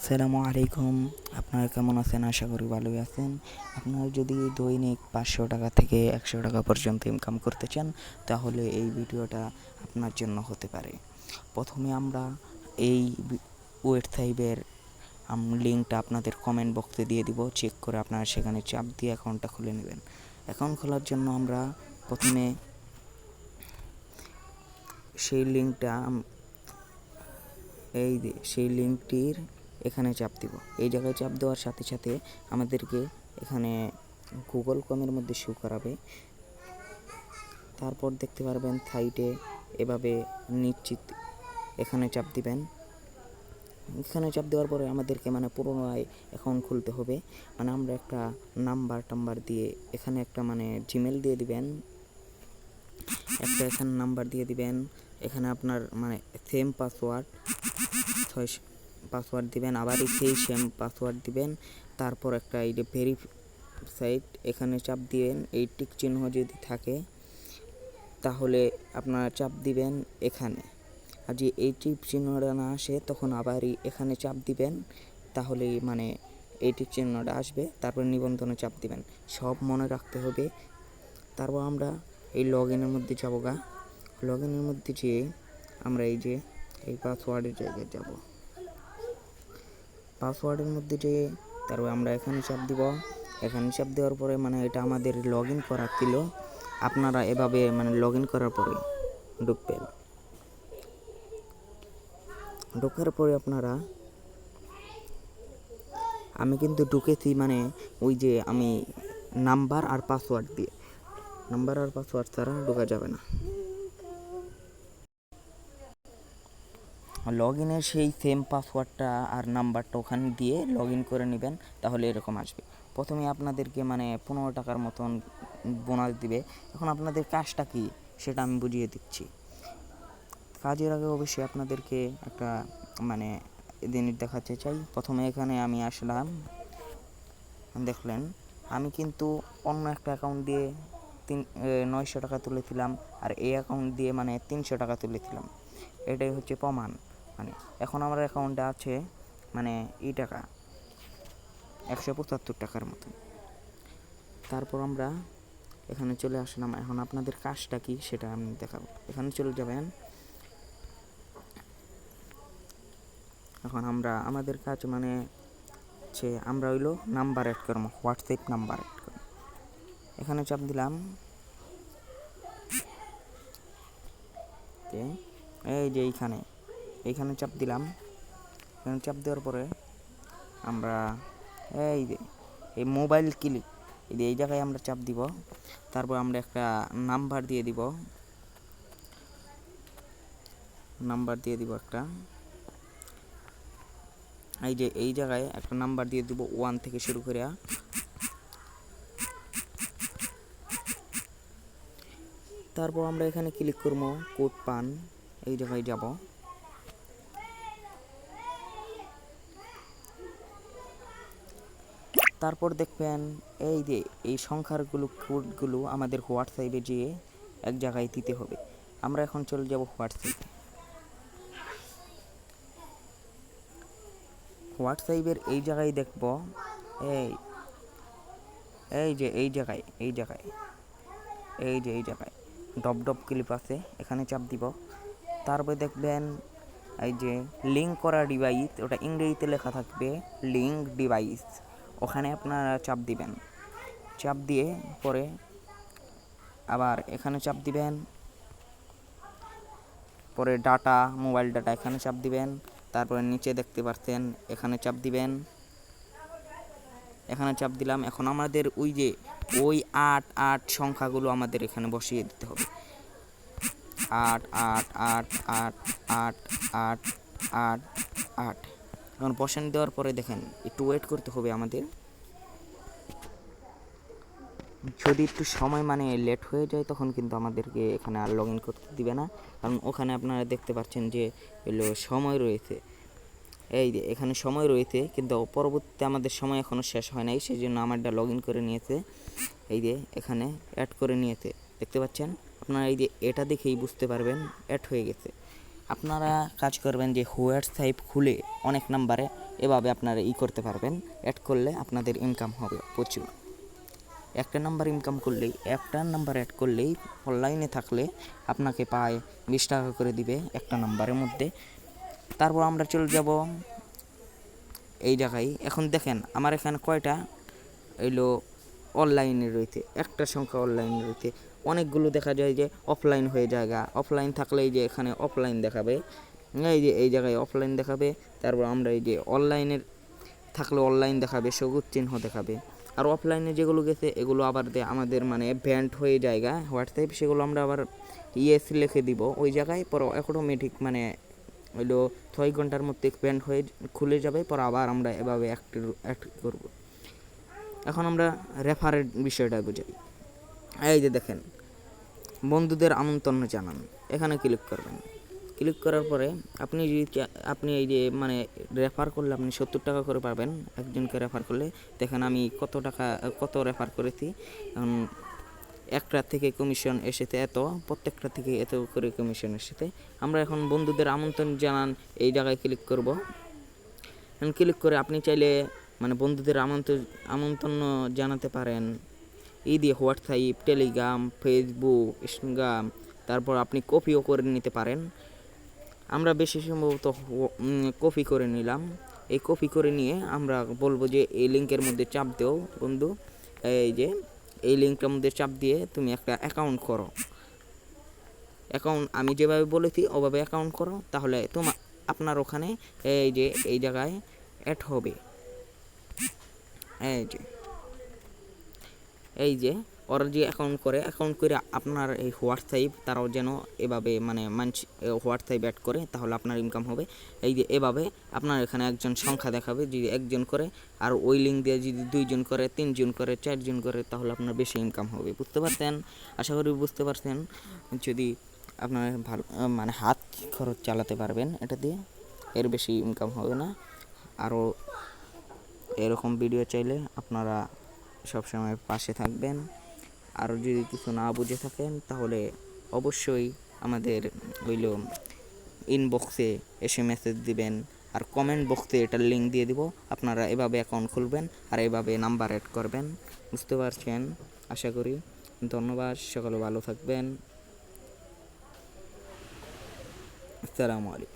আসসালামু আলাইকুম। আপনারা কেমন আছেন? আশা করি ভালোই আছেন। আপনারা যদি দৈনিক ৫০০ টাকা থেকে ১০০ টাকা পর্যন্ত ইনকাম করতে চান, তাহলে এই ভিডিওটা আপনার জন্য হতে পারে। প্রথমে আমরা এই ওয়েবসাইটের লিঙ্কটা আপনাদের কমেন্ট বক্সে দিয়ে দিব। চেক করে আপনারা সেখানে চাপ দিয়ে অ্যাকাউন্টটা খুলে নেবেন। অ্যাকাউন্ট খোলার জন্য আমরা প্রথমে সেই লিঙ্কটির এখানে চাপ দিব। এই জায়গায় চাপ দেওয়ার সাথে সাথে আমাদেরকে এখানে গুগল ক্রোমের মধ্যে শো করাবে। তারপর দেখতে পারবেন সাইটে এভাবে নিশ্চিত এখানে চাপ দিবেন। এখানে চাপ দেওয়ার পরে আমাদেরকে পুনরায় অ্যাকাউন্ট খুলতে হবে। আমরা একটা নাম্বার দিয়ে এখানে একটা জিমেল দিয়ে দিবেন, একটা এখানে নাম্বার দিয়ে দিবেন। এখানে আপনার সেম পাসওয়ার্ড দিবেন, আবার সেই সেম পাসওয়ার্ড দিবেন। তারপর একটা এই যে ভেরিফাইড এখানে চাপ দিবেন। এই টিক চিহ্ন যদি থাকে তাহলে আপনারা চাপ দিবেন এখানে, আর যে এই টিক চিহ্নটা না আসে তখন আবারই এখানে চাপ দিবেন, তাহলে এই টিক চিহ্নটা আসবে। তারপর নিবন্ধনে চাপ দিবেন। সব মনে রাখতে হবে। তারপর আমরা এই লগ ইনের মধ্যে যাবো। লগ ইনের মধ্যে যেয়ে আমরা এই পাসওয়ার্ডের জায়গায় যাব। পাসওয়ার্ডের মধ্যে যেয়ে তারপর আমরা এখানে চাপ দিব। এখানে চাপ দেওয়ার পরে এটা আমাদের লগ ইন করা ছিল। আপনারা এভাবে লগ ইন করার পরে ঢুকবেন। ঢোকার পরে আপনারা আমি কিন্তু ঢুকেছি ওই যে আমি নাম্বার আর পাসওয়ার্ড ছাড়া ঢোকা যাবে না। লগ ইনের সেই সেম পাসওয়ার্ডটা আর নাম্বারটা ওখানে দিয়ে লগ ইন করে নেবেন, তাহলে এরকম আসবে। প্রথমে আপনাদেরকে 15 টাকার মতন বোনাস দিবে। এখন আপনাদের কাজটা কি সেটা আমি বুঝিয়ে দিচ্ছি। কাজের আগে অবশ্যই আপনাদেরকে একটা জিনিস দেখাতে চাই। প্রথমে এখানে আমি আসলাম, দেখলেন আমি কিন্তু অন্য একটা অ্যাকাউন্ট দিয়ে 900 টাকা তুলেছিলাম, আর এই অ্যাকাউন্ট দিয়ে 300 টাকা তুলেছিলাম। এটাই হচ্ছে প্রমাণ। এখন আমার অ্যাকাউন্টে আছে এই টাকা 175 টাকার মতো। তারপর আমরা এখানে চলে আসলাম। এখন আপনাদের কাজটা কি সেটা আমি দেখাবো। এখানে চলে যাবেন। এখন আমাদের কাজ আমরা হইলো নাম্বার অ্যাড করবো, হোয়াটসঅ্যাপ নাম্বার অ্যাড করবো। এখানে চাপ দিলাম। এই যে এইখানে চাপ দিলাম। এখানে চাপ দেওয়ার পরে আমরা এই মোবাইল ক্লিক এই জায়গায় আমরা চাপ দিব। তারপর আমরা একটা নাম্বার দিয়ে দিব একটা। এই জায়গায় একটা নাম্বার দিয়ে দিব 1 থেকে শুরু করে। তারপর আমরা এখানে ক্লিক করব, কোড পান এই জায়গায় যাব। তারপর দেখবেন এই কোডগুলো আমাদের হোয়াটসঅ্যাপে যেয়ে এক জায়গায় দিতে হবে। আমরা এখন চলে যাব হোয়াটসঅ্যাপের এই জায়গায় দেখব এই জায়গায় ডপ ক্লিপ আছে, এখানে চাপ দিব। তারপরে দেখবেন লিঙ্ক করা ডিভাইস, ওটা ইংরেজিতে লেখা থাকবে লিঙ্ক ডিভাইস, ওখানে আপনারা চাপ দিবেন। চাপ দিয়ে পরে আবার এখানে চাপ দিবেন। পরে মোবাইল ডাটা এখানে চাপ দিবেন। তারপরে নিচে দেখতে পাচ্ছেন এখানে চাপ দিবেন। এখানে চাপ দিলাম। এখন আমাদের ওই 8 সংখ্যাগুলো আমাদের এখানে বসিয়ে দিতে হবে। 8 8 8 8 8 8 8 8। এখন বসান দেওয়ার পরে দেখেন একটু ওয়েট করতে হবে আমাদের। যদি একটু সময় লেট হয়ে যায় তখন কিন্তু আমাদেরকে এখানে আর লগ ইন করতে দিবে না, কারণ ওখানে আপনারা দেখতে পাচ্ছেন যে সময় রয়েছে। এখানে সময় রয়েছে, কিন্তু পরবর্তীতে আমাদের সময় এখনও শেষ হয় নাই, সেই জন্য আমারটা লগ ইন করে নিয়েছে। এখানে অ্যাড করে নিয়েছে, দেখতে পাচ্ছেন আপনারা। এটা দেখেই বুঝতে পারবেন অ্যাড হয়ে গেছে। আপনারা কাজ করবেন যে হোয়াটসঅ্যাপ খুলে অনেক নাম্বারে এভাবে আপনারা করতে পারবেন। অ্যাড করলে আপনাদের ইনকাম হবে প্রচুর। একটা নাম্বার ইনকাম করলেই, একটা নাম্বার অ্যাড করলেই অনলাইনে থাকলে আপনাকে পায় 20 টাকা করে দিবে একটা নাম্বারের মধ্যে। তারপর আমরা চলে যাব এই জায়গায়। এখন দেখেন আমার এখানে কয়টা এলো অনলাইনে রয়েছে, একটা সংখ্যা অনলাইনে রয়েছে। অনেকগুলো দেখা যায় যে অফলাইন হয়ে জায়গা। অফলাইন থাকলে এই যে এখানে অফলাইন দেখাবে, এই যে এই জায়গায় অফলাইন দেখাবে। তারপর আমরা এই যে অনলাইনের থাকলে অনলাইন দেখাবে, সবুজ চিহ্ন দেখাবে। আর অফলাইনে যেগুলো গেছে এগুলো আবার আমাদের মানে ব্যান্ড হয়ে জায়গা হোয়াটসঅ্যাপ, সেগুলো আমরা আবার ইয়েস লিখে দিব ওই জায়গায়, পর অটোমেটিক মানে হইলো 6 ঘন্টার মধ্যে ব্যান্ড হয়ে খুলে যাবে। পর আবার আমরা এভাবে অ্যাক্ট করব। এখন আমরা রেফারের বিষয়টা বুঝাই। এই যে দেখেন, বন্ধুদের আমন্ত্রণ জানান, এখানে ক্লিক করবেন। ক্লিক করার পরে আপনি এই যে মানে রেফার করলে আপনি 70 টাকা করে পাবেন একজনকে রেফার করলে। দেখেন আমি কত রেফার করেছি। একটা থেকে কমিশন এসেছে এত, প্রত্যেকটা থেকে এত করে কমিশন এসেছে। আমরা এখন বন্ধুদের আমন্ত্রণ জানান এই জায়গায় ক্লিক করব। ক্লিক করে আপনি চাইলে মানে বন্ধুদের আমন্ত্রণ জানাতে পারেন এই দিয়ে হোয়াটসঅ্যাপ, টেলিগ্রাম, ফেসবুক, ইনস্টাগ্রাম। তারপর আপনি কপিও করে নিতে পারেন। আমরা বেশি সম্ভবত কপি করে নিলাম। এই কপি করে নিয়ে আমরা বলবো যে এই লিঙ্কের মধ্যে চাপ দেও বন্ধু, এই যে এই লিঙ্কটার মধ্যে চাপ দিয়ে তুমি একটা অ্যাকাউন্ট করো। আমি যেভাবে বলেছি ওভাবে অ্যাকাউন্ট করো, তাহলে আপনার ওখানে এই যে এই জায়গায় অ্যাড হবে। এই যে ওরা যে অ্যাকাউন্ট করে আপনার এই হোয়াটসঅ্যাপ তারাও যেন এভাবে মানে হোয়াটসঅ্যাপ অ্যাড করে, তাহলে আপনার ইনকাম হবে। এই যে এভাবে আপনার এখানে একজন সংখ্যা দেখাবে, যদি একজন করে, আর ওই লিঙ্ক দিয়ে যদি 2 জন করে, 3 জন করে, 4 জন করে, তাহলে আপনার বেশি ইনকাম হবে। বুঝতে পারছেন? আশা করি বুঝতে পারছেন। যদি আপনার ভালো মানে হাত খরচ চালাতে পারবেন এটা দিয়ে, এর বেশি ইনকাম হবে না। আরও এরকম ভিডিও চাইলে আপনারা সবসময় পাশে থাকবেন। আর যদি কিছু না বুঝে থাকেন তাহলে অবশ্যই আমাদের ইনবক্সে এসে মেসেজ দিবেন, আর কমেন্ট বক্সে এটার লিঙ্ক দিয়ে দিব। আপনারা এভাবে অ্যাকাউন্ট খুলবেন আর এভাবে নাম্বার অ্যাড করবেন। বুঝতে পারছেন আশা করি। ধন্যবাদ, সকলে ভালো থাকবেন। আসসালামু আলাইকুম।